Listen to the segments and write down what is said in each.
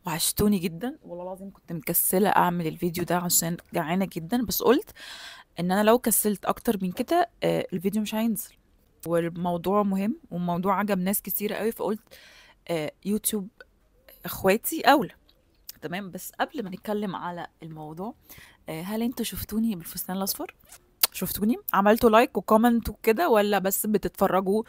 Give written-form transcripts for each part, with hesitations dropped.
وحشتوني جدا والله العظيم. كنت مكسلة اعمل الفيديو ده عشان جعانة جدا، بس قلت ان انا لو كسلت اكتر من كده الفيديو مش هينزل. والموضوع مهم والموضوع عجب ناس كتيرة قوي، فقلت يوتيوب اخواتي اولى. تمام، بس قبل ما نتكلم على الموضوع، هل انتوا شفتوني بالفستان الاصفر؟ شفتوني عملتوا لايك وكومنت وكده، ولا بس بتتفرجوا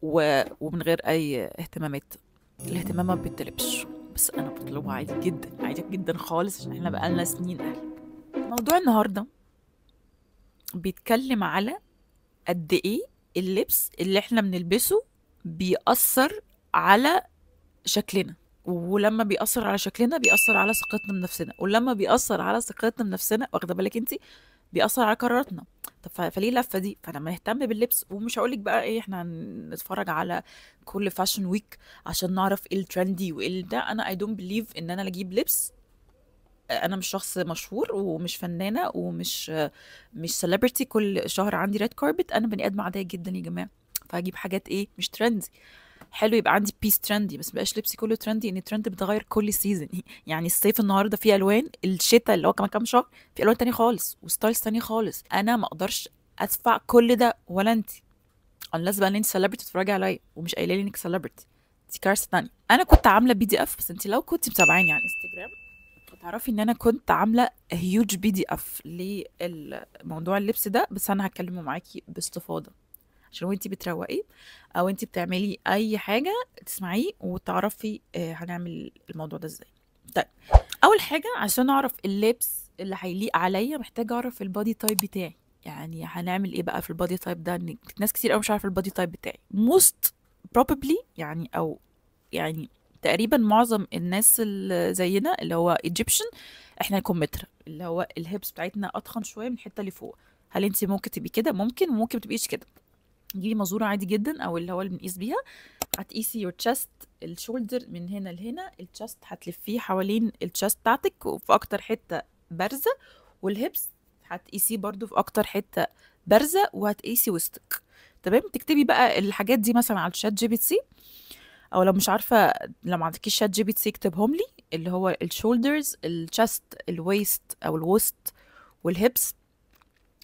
ومن غير اي اهتمامات؟ الاهتمام ما بيطلبش، بس انا بطلبه عادي جدا، عادي جدا خالص، عشان احنا بقالنا سنين اهل. موضوع النهارده بيتكلم على قد ايه اللبس اللي احنا بنلبسه بيأثر على شكلنا، ولما بيأثر على شكلنا بيأثر على ثقتنا بنفسنا، ولما بيأثر على ثقتنا بنفسنا، واخده بالك انت، بيأثر على قراراتنا. طب فليه اللفه دي؟ فلما نهتم باللبس، ومش هقولك بقى ايه احنا هنتفرج على كل فاشن ويك عشان نعرف ايه الترندي وايه ده. انا اي دونت بليف ان انا اجيب لبس. انا مش شخص مشهور ومش فنانه مش سيلبرتي كل شهر عندي ريد كاربت. انا بني ادم عاديه جدا يا جماعه، فهجيب حاجات ايه مش ترندي. حلو يبقى عندي بيس ترندي، بس مبقاش لبسي كله ترندي، ان الترند بتغير كل سيزون. يعني الصيف النهارده فيه الوان، الشتاء اللي هو كمان كام شهر في الوان تانية خالص وستايلز تانية خالص. انا ما اقدرش ادفع كل ده، ولا انت، unless بقى ان انت سيلبرتي تتفرجي عليا ومش قايله لي انك سيلبرتي. دي كارثه تانية. انا كنت عامله بي دي اف، بس انت لو كنت متابعاني على انستجرام تعرفي ان انا كنت عامله هيوج بي دي اف للموضوع اللبس ده، بس انا هتكلمه معاكي باستفاضه عشان وانتي بتروقي او انتي بتعملي اي حاجه تسمعيه وتعرفي هنعمل الموضوع ده ازاي. طيب، اول حاجه عشان اعرف اللبس اللي هيليق عليا محتاجه اعرف البادي تايب بتاعي. يعني هنعمل ايه بقى في البادي تايب ده؟ إن ناس كتير قوي مش عارفه البادي تايب بتاعي. most probably يعني، او يعني تقريبا معظم الناس اللي زينا اللي هو ايجيبشن، احنا كمثرى، اللي هو الهيبس بتاعتنا اتخن شويه من الحته اللي فوق. هل انت ممكن تبقي كده؟ ممكن، وممكن ما تبقيش كده. جيبي مزورة عادي جدا، او اللي هو اللي بنقيس بيها. هتقيسي your chest، الشولدر من هنا لهنا، الشست هتلفيه حوالين الشست بتاعتك وفي اكتر حتة بارزة، والهيبس هتقيسيه برضو في اكتر حتة بارزة، وهتقيسي وسطك. تمام، تكتبي بقى الحاجات دي مثلا على الشات جي بي تي، او لو مش عارفة، لو ما عندكيش شات جي بي تي اكتبهم لي، اللي هو الشولدرز، الشست، الويست او الوسط، والهيبس،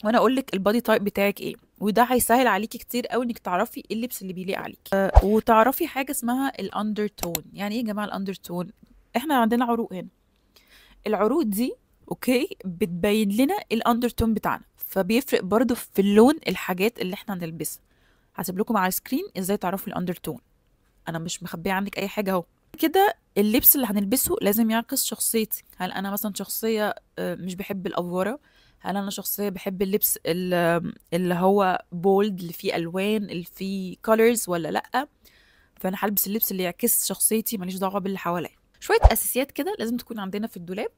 وانا اقول لك البادي تايب بتاعك ايه. وده هيسهل عليكي كتير قوي انك تعرفي ايه اللبس اللي بيليق عليكي. وتعرفي حاجه اسمها الاندر تون. يعني ايه يا جماعه الاندر تون؟ احنا عندنا عروق هنا، العروق دي اوكي بتبين لنا الاندر تون بتاعنا، فبيفرق برضو في اللون الحاجات اللي احنا هنلبسها. هسيب لكم على السكرين ازاي تعرفوا الاندر تون، انا مش مخبيه عنك اي حاجه اهو. كده اللبس اللي هنلبسه لازم يعكس شخصيتي. هل انا مثلا شخصيه مش بحب الافوره؟ هل انا شخصيه بحب اللبس اللي هو بولد، اللي فيه الوان، اللي فيه كولرز، ولا لا؟ فانا هلبس اللبس اللي يعكس شخصيتي، ماليش دعوه باللي حواليا. شويه اساسيات كده لازم تكون عندنا في الدولاب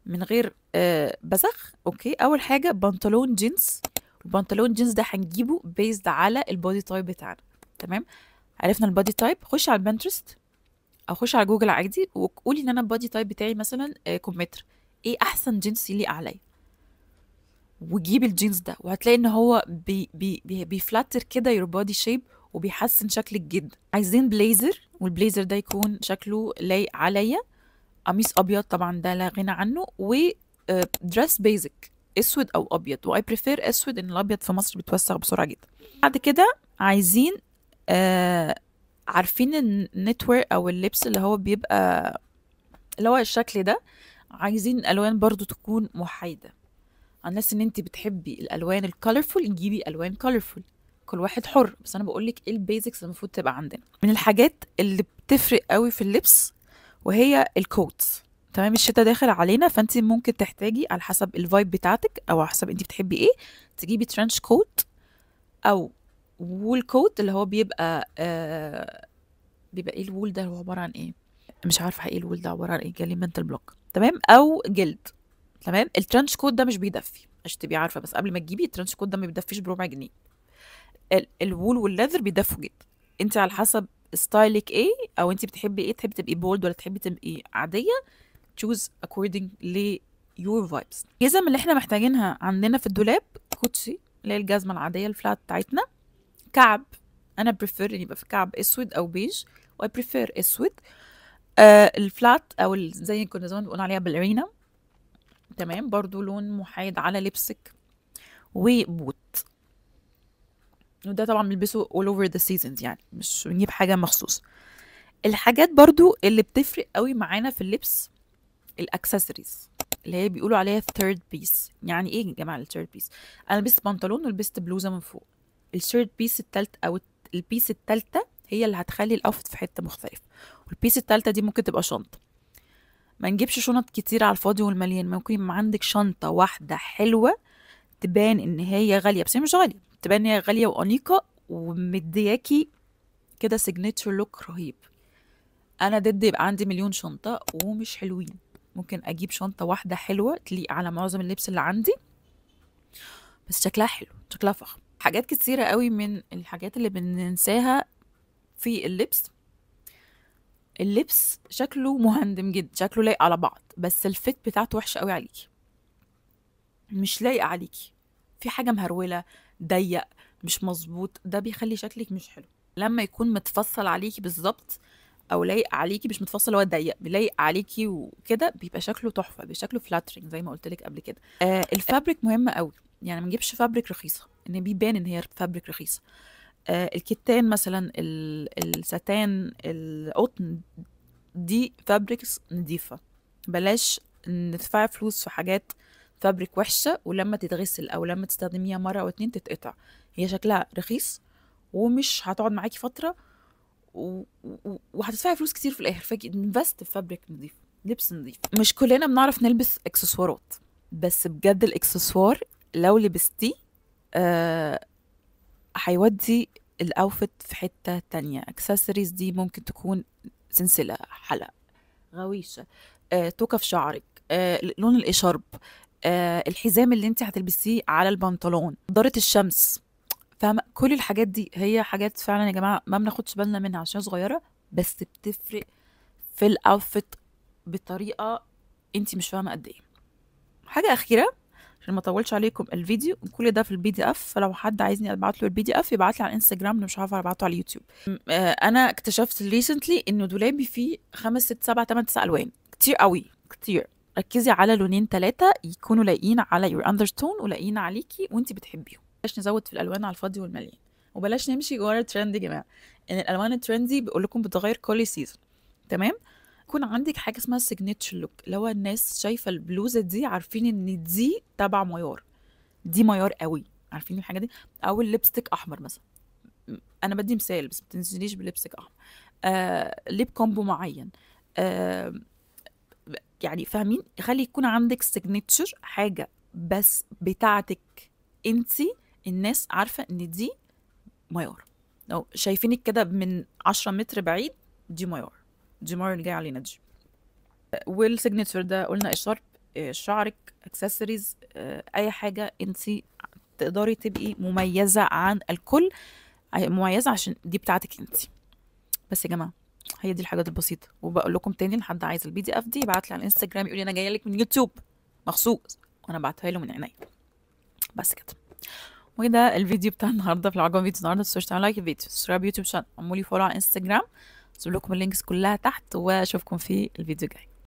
من غير بذخ. اوكي، اول حاجه بنطلون جينز. البنطلون جينز ده هنجيبه بيزد على البودي تايب بتاعنا. تمام، عرفنا البادي تايب، خش على البنترست او خش على جوجل عادي وقولي ان انا البادي تايب بتاعي مثلا كمثرى، ايه احسن جنس يليق عليا، وجيبي الجينز ده، وهتلاقي ان هو بيفلتر كده يور بادي شيب وبيحسن شكلك جدا. عايزين بليزر، والبليزر ده يكون شكله لايق عليا. قميص ابيض طبعا ده لا غنى عنه، و دريس بيزك اسود او ابيض، واي بريفير اسود، ان الابيض في مصر بيتوسخ بسرعه جدا. بعد كده عايزين عارفين النتوير او اللبس اللي هو بيبقى اللي هو الشكل ده، عايزين الالوان برضو تكون محايده. الناس ان انت بتحبي الالوان الكولرفول نجيبي الوان كولرفول، كل واحد حر، بس انا بقول لك ايه البيزكس المفروض تبقى عندنا. من الحاجات اللي بتفرق قوي في اللبس وهي الكوتس. تمام، الشتا داخل علينا، فانت ممكن تحتاجي على حسب الفايب بتاعتك او على حسب انت بتحبي ايه، تجيبي ترنش كوت او وول كوت، اللي هو بيبقى ايه الوول ده؟ هو عباره عن ايه؟ مش عارفه ايه الوول ده عباره عن ايه، جالي منتال بلوك. تمام، او جلد. تمام، الترنش كوت ده مش بيدفي عشان تبقي عارفه، بس قبل ما تجيبي الترنش كوت ده ما بيدفيش بربع جنيه. الوول والليذر بيدفوا جدا. انت على حسب ستايلك ايه، او انت بتحبي ايه، تحبي تبقي بولد ولا تحبي تبقي عاديه. choose according ل your vibes. الجزم اللي احنا محتاجينها عندنا في الدولاب كوتشي، اللي هي الجزمه العاديه الفلات بتاعتنا. كعب، انا بريفير ان يبقى في كعب اسود او بيج، واي بريفير اسود. الفلات او زي كنا زمان بنقول عليها بالارينا، تمام، برضو لون محايد على لبسك. وبوت، وده طبعا بنلبسه all over the seasons، يعني مش بنجيب حاجة مخصوص. الحاجات برضو اللي بتفرق قوي معانا في اللبس الاكسسوارز، اللي هي بيقولوا عليها third piece. يعني ايه يا جماعة الثيرد بيس؟ انا لبست بنطلون ولبست بلوزة من فوق، الثيرد بيس التالت او البيس التالتة هي اللي هتخلي الاوفت في حتة مختلفة. والبيس التالتة دي ممكن تبقى شنطة. ما نجيبش شنط كتير على الفاضي والمليان. ممكن يبقى عندك شنطة واحدة حلوة تبان ان هي غالية، بس هي مش غالية، تبان ان هي غالية وأنيقة ومدياكي كده signature لوك رهيب. انا ضد يبقى عندي مليون شنطة ومش حلوين. ممكن اجيب شنطة واحدة حلوة تليق على معظم اللبس اللي عندي، بس شكلها حلو، شكلها فخم. حاجات كتيرة قوي من الحاجات اللي بننساها في اللبس شكله مهندم جدا، شكله لايق على بعض، بس الفت بتاعته وحشة قوي عليكي، مش لايق عليكي، في حاجة مهرولة، ضيق، مش مظبوط، ده بيخلي شكلك مش حلو. لما يكون متفصل عليكي بالظبط او لايق عليكي، مش متفصل هو ضيق، بيلايق عليكي وكده، بيبقى شكله تحفه، بيبقى شكله فلاترينج زي ما قلت لك قبل كده. الفابريك مهم قوي، يعني ما نجيبش فابريك رخيصه ان بيبان ان هي فابريك رخيصه. الكتان مثلا، الستان، القطن، دي فابريكس نظيفه. بلاش ندفع فلوس في حاجات فابريك وحشه ولما تتغسل او لما تستخدميها مره او اتنين تتقطع. هي شكلها رخيص ومش هتقعد معاكي فتره وهتدفعي فلوس كتير في الاخر. فاجي انفست في فابريك نظيف، لبس نظيف. مش كلنا بنعرف نلبس اكسسوارات، بس بجد الاكسسوار لو لبستيه هيودي الاوفت في حتة تانية. اكسسوارز دي ممكن تكون سلسلة، حلق، غويشة، توكة في شعرك، لون الاشارب، الحزام اللي انت هتلبسيه على البنطلون، نضارة الشمس، فاهمة؟ كل الحاجات دي هي حاجات فعلا يا جماعة ما بناخدش بالنا منها عشان صغيرة، بس بتفرق في الاوتفيت بطريقة انت مش فاهمة قد ايه. حاجة أخيرة عشان ما اطولش عليكم الفيديو، كل ده في الPDF، فلو حد عايزني ابعت له الPDF يبعت لي على الانستجرام، مش عارفه ابعته على اليوتيوب. انا اكتشفت ريسنتلي انه دولابي فيه 5 6 7 8 9 الوان، كتير قوي كتير. ركزي على لونين 3 يكونوا لايقين على your undertone ولايقين عليكي وانت بتحبيهم. بلاش نزود في الالوان على الفاضي والمليان، وبلاش نمشي ورا الترند يا جماعه، ان الالوان الترندي بيقول لكم بتغير كل سيزون، تمام؟ يكون عندك حاجه اسمها signature لوك، اللي هو الناس شايفه البلوزه دي عارفين ان دي تبع ميار، دي ميار قوي، عارفين الحاجه دي. او الليبستيك احمر مثلا، انا بدي مثال بس ما تنزليش بليبستيك احمر. ليب كومبو معين، آه يعني فاهمين؟ خلي يكون عندك signature حاجه بس بتاعتك انتي، الناس عارفه ان دي ميار. لو شايفينك كده من 10 متر بعيد، دي ميار، دي ميار اللي جايه علينا دي. والسيجنتشر ده قلنا اشارب، شعرك، اكسسوارز، اي حاجه انت تقدري تبقي مميزه عن الكل، مميزه عشان دي بتاعتك انت. بس يا جماعه هي دي الحاجات البسيطه، وبقول لكم تاني لحد عايز الPDF دي يبعت لي على الانستجرام يقول لي انا جايه لك من يوتيوب مخصوص، وانا بعتها له من عينيا. بس كده، وده الفيديو بتاع النهارده. في العجبكم فيديو النهارده متنسوش تعملوا لايك الفيديو، سبسكرايب يوتيوب شانل، اعملوا لي فولو على الانستجرام، سيب لكم اللينكس كلها تحت، واشوفكم في الفيديو الجاي.